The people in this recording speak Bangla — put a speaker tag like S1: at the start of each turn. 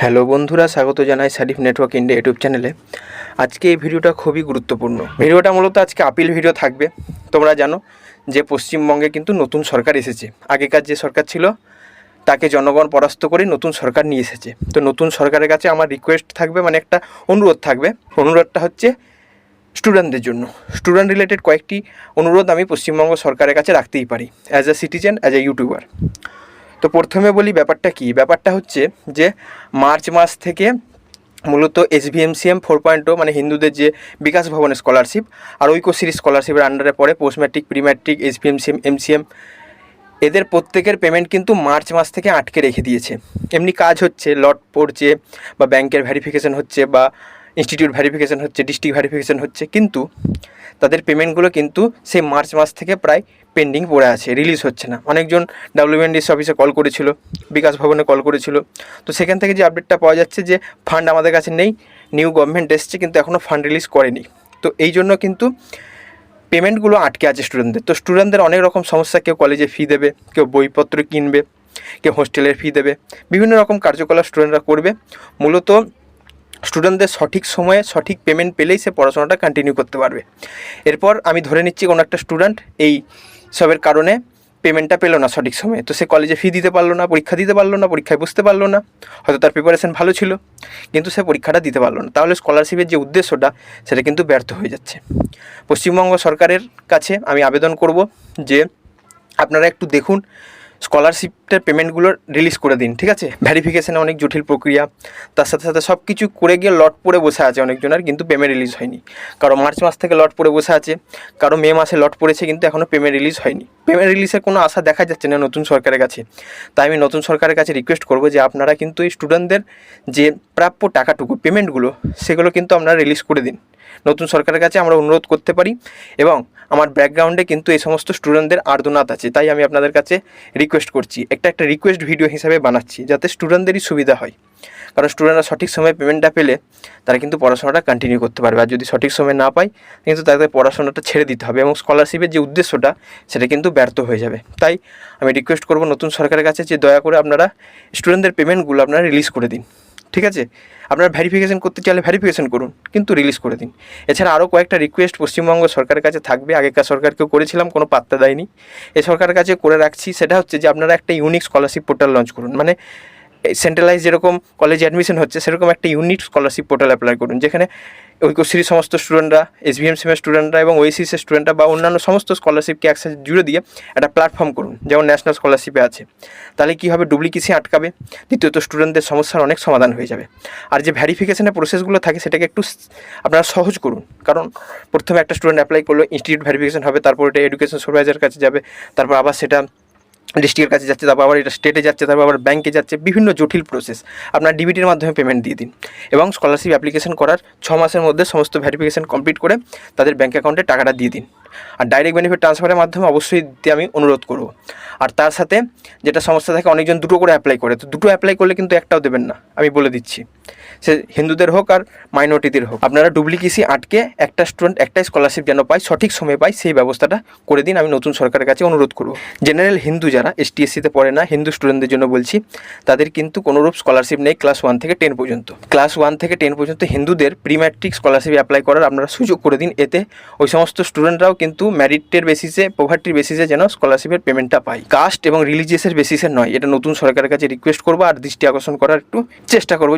S1: হ্যালো বন্ধুরা, স্বাগত জানাই সারিফ নেটওয়ার্ক ইন্ডিয়া ইউটিউব চ্যানেলে। আজকে এই ভিডিওটা খুবই গুরুত্বপূর্ণ। ভিডিওটা মূলত আজকে আপিল ভিডিও থাকবে। তোমরা জানো যে পশ্চিমবঙ্গে কিন্তু নতুন সরকার এসেছে। আগেকার যে সরকার ছিল তাকে জনগণ পরাস্ত করে নতুন সরকার নিয়ে এসেছে। তো নতুন সরকারের কাছে আমার রিকোয়েস্ট থাকবে, মানে একটা অনুরোধ থাকবে। অনুরোধটা হচ্ছে স্টুডেন্টদের জন্য। স্টুডেন্ট রিলেটেড কয়েকটি অনুরোধ আমি পশ্চিমবঙ্গ সরকারের কাছে রাখতেই পারি as a citizen, as a YouTuber. তো প্রথমে বলি ব্যাপারটা কী। ব্যাপারটা হচ্ছে যে মার্চ মাস থেকে মূলত SVMCM 4.0 মানে হিন্দুদের যে বিকাশ ভবনের স্কলারশিপ আর ঐক্যশ্রী স্কলারশিপের আন্ডারে পড়ে post matric, pre matric, SVMCM, MCM, এদের প্রত্যেকের পেমেন্ট কিন্তু মার্চ মাস থেকে আটকে রেখে দিয়েছে। এমনি কাজ হচ্ছে, লট পড়ছে বা ব্যাংকের ভেরিফিকেশন হচ্ছে বা ইনস্টিটিউট ভেরিফিকেশন হচ্ছে, ডিস্ট্রিক্ট ভেরিফিকেশন হচ্ছে, কিন্তু তাদের পেমেন্টগুলো কিন্তু সেই মার্চ মাস থেকে প্রায় পেন্ডিং পড়ে আছে, রিলিজ হচ্ছে না। অনেকজন WNDS অফিসে কল করেছিল, বিকাশ ভবনে কল করেছিল। তো সেখান থেকে যে আপডেটটা পাওয়া যাচ্ছে যে ফান্ড আমাদের কাছে নেই, নিউ গভর্নমেন্ট এসছে কিন্তু এখনও ফান্ড রিলিজ করেনি। তো এই জন্য কিন্তু পেমেন্টগুলো আটকে আছে স্টুডেন্টদের। তো স্টুডেন্টদের অনেক রকম সমস্যা, কেউ কলেজে ফি দেবে, কেউ বইপত্র কিনবে, কেউ হোস্টেলের ফি দেবে, বিভিন্ন রকম কার্যকলাপ স্টুডেন্টরা করবে। মূলত স্টুডেন্টদের সঠিক সময়ে সঠিক পেমেন্ট পেলেই সে পড়াশোনাটা কন্টিনিউ করতে পারবে। এরপর আমি ধরে নিচ্ছি কোনো একটা স্টুডেন্ট এই সবের কারণে পেমেন্টটা পেলো না সঠিক সময়ে, তো সে কলেজে ফি দিতে পারলো না, পরীক্ষা দিতে পারলো না, পরীক্ষায় বুঝতে পারলো না, হয়তো তার প্রিপারেশন ভালো ছিল কিন্তু সে পরীক্ষাটা দিতে পারলো না। তাহলে স্কলারশিপের যে উদ্দেশ্যটা সেটা কিন্তু ব্যর্থ হয়ে যাচ্ছে। পশ্চিমবঙ্গ সরকারের কাছে আমি আবেদন করব যে আপনারা একটু দেখুন, স্কলারশিপটার পেমেন্টগুলো রিলিজ করে দিন, ঠিক আছে? ভেরিফিকেশানে অনেক জটিল প্রক্রিয়া, তার সাথে সাথে সব কিছু করে গিয়ে লট পড়ে বসে আছে অনেকজনের, কিন্তু পেমেন্ট রিলিজ হয়নি। কারো মার্চ মাস থেকে লট পড়ে বসে আছে, কারো মে মাসে লট পড়েছে কিন্তু এখনও পেমেন্ট রিলিজ হয়নি। পেমেন্ট রিলিজের কোনো আশা দেখা যাচ্ছে না নতুন সরকারের কাছে। তাই আমি নতুন সরকারের কাছে রিকোয়েস্ট করব যে আপনারা কিন্তু এই স্টুডেন্টদের যে প্রাপ্য টাকাটুকু, পেমেন্টগুলো, সেগুলো কিন্তু আপনারা রিলিজ করে দিন। নতুন সরকারের কাছে আমরা অনুরোধ করতে পারি এবং আমার ব্যাকগ্রাউন্ডে কিন্তু এই সমস্ত স্টুডেন্টদের আর্তনাদ আছে। তাই আমি আপনাদের কাছে রিকোয়েস্ট করছি, একটা রিকোয়েস্ট ভিডিও হিসাবে বানাচ্ছি যাতে স্টুডেন্টদেরই সুবিধা হয়। কারণ স্টুডেন্টরা সঠিক সময়ে পেমেন্টটা পেলে তারা কিন্তু পড়াশোনাটা কন্টিনিউ করতে পারবে, আর যদি সঠিক সময় না পায় কিন্তু তাদের পড়াশোনাটা ছেড়ে দিতে হবে এবং স্কলারশিপের যে উদ্দেশ্যটা সেটা কিন্তু ব্যর্থ হয়ে যাবে। তাই আমি রিকোয়েস্ট করব নতুন সরকারের কাছে যে দয়া করে আপনারা স্টুডেন্টদের পেমেন্টগুলো আপনারা রিলিজ করে দিন, ঠিক আছে? আপনারা ভেরিফিকেশন করতে চাইলে ভেরিফিকেশন করুন, কিন্তু রিলিজ করে দিন। এছাড়া আরও কয়েকটা রিকোয়েস্ট পশ্চিমবঙ্গ সরকারের কাছে থাকবে। আগেকার সরকারকেও করেছিলাম, কোনো পাত্তা দেয়নি। এই সরকারের কাছে করে রাখছি, সেটা হচ্ছে যে আপনারা একটা ইউনিক স্কলারশিপ পোর্টাল লঞ্চ করুন। মানে সেন্ট্রালাইজ যেরকম কলেজে অ্যাডমিশন হচ্ছে সেরকম একটা ইউনিক স্কলারশিপ পোর্টাল অ্যাপ্লাই করুন, যেখানে ঐক্যশ্রীর সমস্ত স্টুডেন্টরা, SVMCM স্টুডেন্টরা এবং ওএসিসের স্টুডেন্টরা বা অন্যান্য সমস্ত স্কলারশিপকে একসাথে জুড়ে দিয়ে একটা প্ল্যাটফর্ম করুন, যেমন ন্যাশনাল স্কলারশিপে আছে। তাহলে কী হবে, ডুপ্লিকেসি আটকাবে, দ্বিতীয়ত স্টুডেন্টদের সমস্যার অনেক সমাধান হয়ে যাবে। আর যে ভেরিফিকেশনের প্রসেসগুলো থাকে সেটাকে একটু আপনারা সহজ করুন। কারণ প্রথমে একটা স্টুডেন্ট অ্যাপ্লাই করলো, ইনস্টিটিউট ভেরিফিকেশন হবে, তারপর এটা এডুকেশন সুপারভাইজারের কাছে যাবে, তারপর আবার সেটা ডিস্ট্রিক্টের কাছে যাচ্ছে, তারপর আবার এটা স্টেটে যাচ্ছে, তারপর আবার ব্যাংকে যাচ্ছে, বিভিন্ন জটিল প্রসেস। আপনার ডিবিটির মাধ্যমে পেমেন্ট দিয়ে দিন এবং স্কলারশিপ অ্যাপ্লিকেশন করার 6 মাসের মধ্যে সমস্ত ভেরিফিকেশন কমপ্লিট করে তাদের ব্যাঙ্ক অ্যাকাউন্টে টাকাটা দিয়ে দিন। আর ডাইরেক্ট বেনিফিট ট্রান্সফারের মাধ্যমে অবশ্যই দিতে আমি অনুরোধ করব। আর তার সাথে যেটা সমস্যা থাকে, অনেকজন দুটো করে অ্যাপ্লাই করে, তো দুটো অ্যাপ্লাই করলে কিন্তু একটাও দেবেন না, আমি বলে দিচ্ছি। সে হিন্দুদের হোক আর মাইনরিটিদের হোক, আপনারা ডুপ্লিকেসি আটকে একটা স্টুডেন্ট একটাই স্কলারশিপ যেন পায়, সঠিক সময়ে পায়, সেই ব্যবস্থাটা করে দিন। আমি নতুন সরকারের কাছে অনুরোধ করব। জেনারেল হিন্দু যারা STSC-তে পড়ে না, হিন্দু স্টুডেন্টদের জন্য বলছি, তাদের কিন্তু কোনোরূপ স্কলারশিপ নেই ক্লাস 1 থেকে 10 পর্যন্ত। ক্লাস 1 থেকে 10 পর্যন্ত হিন্দুদের প্রি ম্যাট্রিক স্কলারশিপ অ্যাপ্লাই করার আপনারা সুযোগ করে দিন। এতে ওই সমস্ত স্টুডেন্টরাও কিন্তু মেরিটের বেসিসে, পভার্টির বেসিসে যেন স্কলারশিপের পেমেন্টটা পায়, কাস্ট এবং রিলিজিয়াসের বেসিসে নয়। এটা নতুন সরকারের কাছে রিকোয়েস্ট করবো আর দৃষ্টি আকর্ষণ করার একটু চেষ্টা করবো।